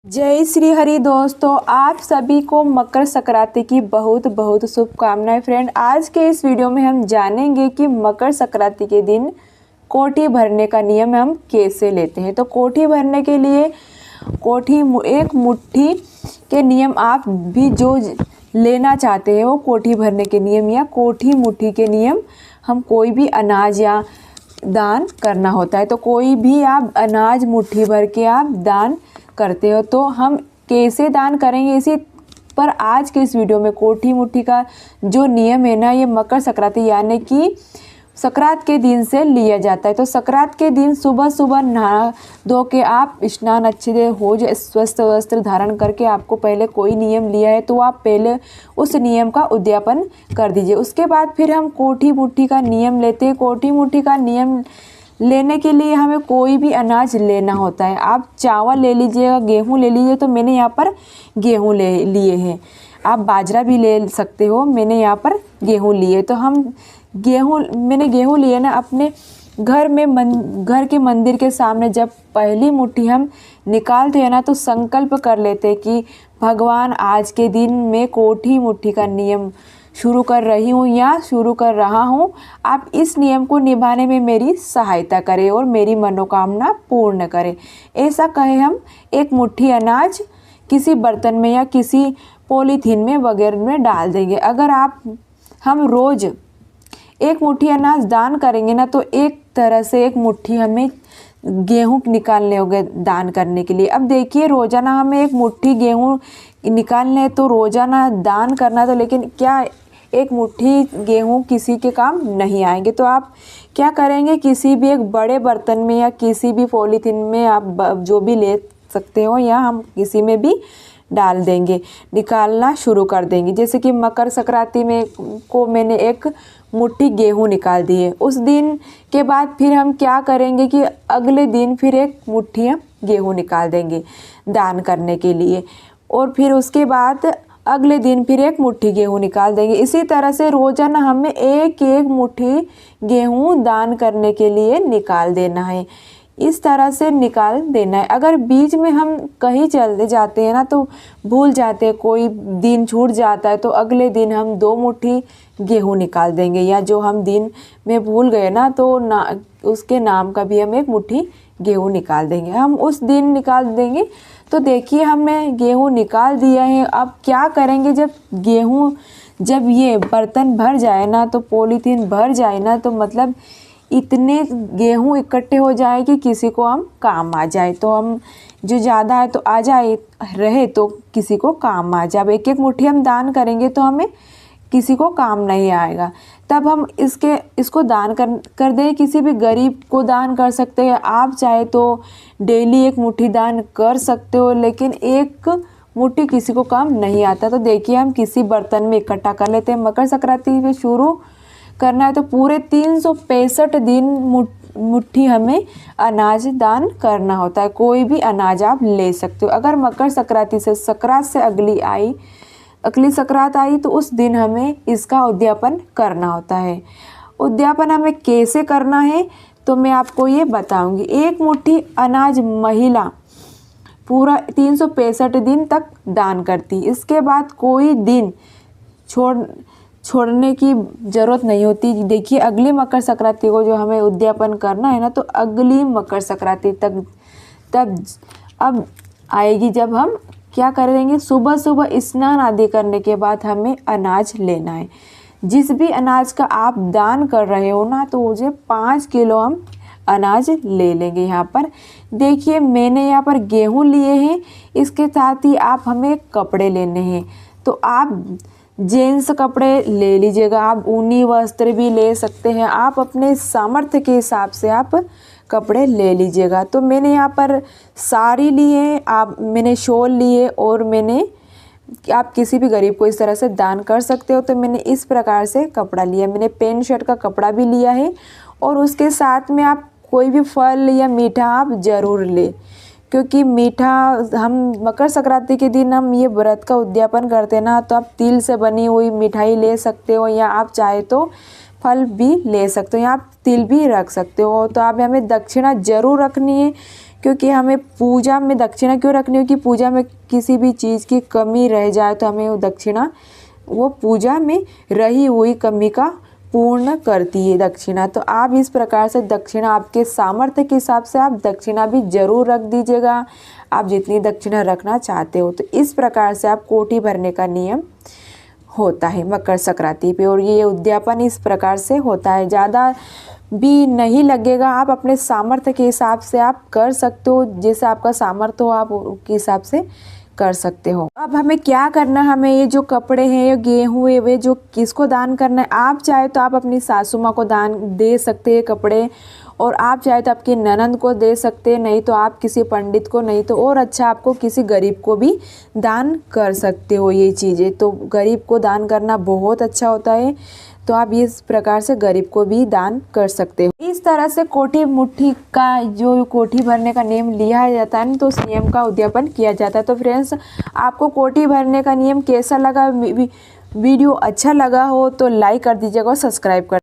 जय श्री हरि दोस्तों, आप सभी को मकर संक्रांति की बहुत बहुत शुभकामनाएं। फ्रेंड, आज के इस वीडियो में हम जानेंगे कि मकर संक्रांति के दिन कोठी भरने का नियम हम कैसे लेते हैं। तो कोठी भरने के लिए एक मुट्ठी के नियम आप भी जो लेना चाहते हैं वो कोठी भरने के नियम या कोठी मुट्ठी के नियम, हम कोई भी अनाज या दान करना होता है। तो कोई भी आप अनाज मुट्ठी भर के आप दान करते हो तो हम कैसे दान करेंगे, इसी पर आज के इस वीडियो में कोठी मुट्ठी का जो नियम है ना, ये मकर संक्रांति यानी कि संक्रांत के दिन से लिया जाता है। तो संक्रांत के दिन सुबह सुबह नहा धो के आप स्नान अच्छे से हो जाए, स्वस्थ वस्त्र धारण करके आपको पहले कोई नियम लिया है तो आप पहले उस नियम का उद्यापन कर दीजिए। उसके बाद फिर हम कोठी मुट्ठी का नियम लेते हैं। कोठी मुट्ठी का नियम लेने के लिए हमें कोई भी अनाज लेना होता है। आप चावल ले लीजिएगा, गेहूँ ले लीजिए, तो मैंने यहाँ पर गेहूँ ले लिए हैं। आप बाजरा भी ले सकते हो, मैंने यहाँ पर गेहूँ लिए। तो मैंने गेहूँ लिए ना, अपने घर के मंदिर के सामने जब पहली मुट्ठी हम निकालते हैं ना, तो संकल्प कर लेते कि भगवान, आज के दिन मैं कोठी मुट्ठी का नियम शुरू कर रही हूँ या शुरू कर रहा हूँ। आप इस नियम को निभाने में मेरी सहायता करें और मेरी मनोकामना पूर्ण करें। ऐसा कहे हम एक मुट्ठी अनाज किसी बर्तन में या किसी पॉलीथीन में वगैरह में डाल देंगे। अगर हम रोज़ एक मुट्ठी अनाज दान करेंगे ना, तो एक तरह से एक मुट्ठी हमें गेहूँ निकालने होंगे दान करने के लिए। अब देखिए, रोज़ाना हमें एक मुट्ठी गेहूँ निकालने तो रोज़ाना दान करना, तो लेकिन क्या एक मुट्ठी गेहूँ किसी के काम नहीं आएंगे। तो आप क्या करेंगे, किसी भी एक बड़े बर्तन में या किसी भी पॉलीथीन में आप जो भी ले सकते हो, या हम किसी में भी डाल देंगे, निकालना शुरू कर देंगे। जैसे कि मकर संक्रांति में मैंने एक मुट्ठी गेहूँ निकाल दी है। उस दिन के बाद फिर हम क्या करेंगे कि अगले दिन फिर एक मुट्ठी हम गेहूँ निकाल देंगे दान करने के लिए, और फिर उसके बाद अगले दिन फिर एक मुट्ठी गेहूँ निकाल देंगे। इसी तरह से रोज़ाना हमें एक एक मुट्ठी गेहूँ दान करने के लिए निकाल देना है। इस तरह से निकाल देना है। अगर बीच में हम कहीं चलते जाते हैं ना, तो भूल जाते हैं, कोई दिन छूट जाता है, तो अगले दिन हम 2 मुट्ठी गेहूँ निकाल देंगे, या जो हम दिन में भूल गए ना, तो उसके नाम का भी हम एक मुट्ठी गेहूँ निकाल देंगे। हम उस दिन निकाल देंगे। तो देखिए, हमने गेहूँ निकाल दिया है। अब क्या करेंगे, जब ये बर्तन भर जाए ना, तो पॉलीथीन भर जाए ना, तो मतलब इतने गेहूँ इकट्ठे हो जाए कि किसी को हम काम आ जाए। तो हम जो ज़्यादा है तो आ जाए, रहे तो किसी को काम आ जाए। अब एक एक मुट्ठी हम दान करेंगे तो हमें किसी को काम नहीं आएगा। तब हम इसको दान कर दें। किसी भी गरीब को दान कर सकते हैं। आप चाहे तो डेली एक मुट्ठी दान कर सकते हो, लेकिन एक मुट्ठी किसी को काम नहीं आता। तो देखिए, हम किसी बर्तन में इकट्ठा कर लेते हैं। मकर संक्रांति में शुरू करना है तो पूरे 365 दिन मुट्ठी हमें अनाज दान करना होता है। कोई भी अनाज आप ले सकते हो। अगर मकर संक्रांति से संक्रांत से अगली संक्रांत आई तो उस दिन हमें इसका उद्यापन करना होता है। उद्यापन हमें कैसे करना है तो मैं आपको ये बताऊंगी। एक मुट्ठी अनाज महिला पूरा 365 दिन तक दान करती। इसके बाद कोई दिन छोड़ने की ज़रूरत नहीं होती। देखिए, अगली मकर संक्रांति को जो हमें उद्यापन करना है ना, तो अगली मकर संक्रांति तब अब आएगी जब हम क्या करेंगे, सुबह सुबह स्नान आदि करने के बाद हमें अनाज लेना है। जिस भी अनाज का आप दान कर रहे हो ना, तो मुझे 5 किलो हम अनाज ले लेंगे। यहाँ पर देखिए, मैंने यहाँ पर गेहूँ लिए हैं। इसके साथ ही हमें कपड़े लेने हैं। तो आप जेंट्स कपड़े ले लीजिएगा, आप ऊनी वस्त्र भी ले सकते हैं। आप अपने सामर्थ्य के हिसाब से आप कपड़े ले लीजिएगा। तो मैंने यहाँ पर साड़ी लिए, मैंने शॉल लिए, और आप किसी भी गरीब को इस तरह से दान कर सकते हो। तो मैंने इस प्रकार से कपड़ा लिया। मैंने पैंट शर्ट का कपड़ा भी लिया है, और उसके साथ में आप कोई भी फल या मीठा आप ज़रूर लें, क्योंकि मीठा हम मकर संक्रांति के दिन हम ये व्रत का उद्यापन करते हैं ना, तो आप तिल से बनी हुई मिठाई ले सकते हो, या आप चाहे तो फल भी ले सकते हो, या आप तिल भी रख सकते हो। तो आप हमें दक्षिणा ज़रूर रखनी है, क्योंकि हमें पूजा में दक्षिणा क्यों रखनी हो कि पूजा में किसी भी चीज़ की कमी रह जाए तो हमें वो दक्षिणा, वो पूजा में रही हुई कमी का पूर्ण करती है दक्षिणा। तो आप इस प्रकार से दक्षिणा आपके सामर्थ्य के हिसाब से आप दक्षिणा भी जरूर रख दीजिएगा, आप जितनी दक्षिणा रखना चाहते हो। तो इस प्रकार से आप कोठी भरने का नियम होता है मकर संक्रांति पे। और ये उद्यापन इस प्रकार से होता है, ज़्यादा भी नहीं लगेगा, आप अपने सामर्थ्य के हिसाब से आप कर सकते हो, जैसे आपका सामर्थ्य हो आप उसके हिसाब से कर सकते हो। अब हमें क्या करना, हमें ये जो कपड़े हैं, ये गेहूँ है, वे जो किसको दान करना है, आप चाहे तो आप अपनी सासू माँ को दान दे सकते हैं कपड़े, और आप चाहे तो आपकी ननंद को दे सकते हैं, नहीं तो आप किसी पंडित को, नहीं तो और अच्छा आपको किसी गरीब को भी दान कर सकते हो ये चीज़ें। तो गरीब को दान करना बहुत अच्छा होता है, तो आप इस प्रकार से गरीब को भी दान कर सकते हो। इस तरह से कोठी मुट्ठी का जो कोठी भरने का नियम लिया जाता है तो उस नियम का उद्यापन किया जाता है। तो फ्रेंड्स, आपको कोठी भरने का नियम कैसा लगा, वीडियो अच्छा लगा हो तो लाइक कर दीजिएगा और सब्सक्राइब कर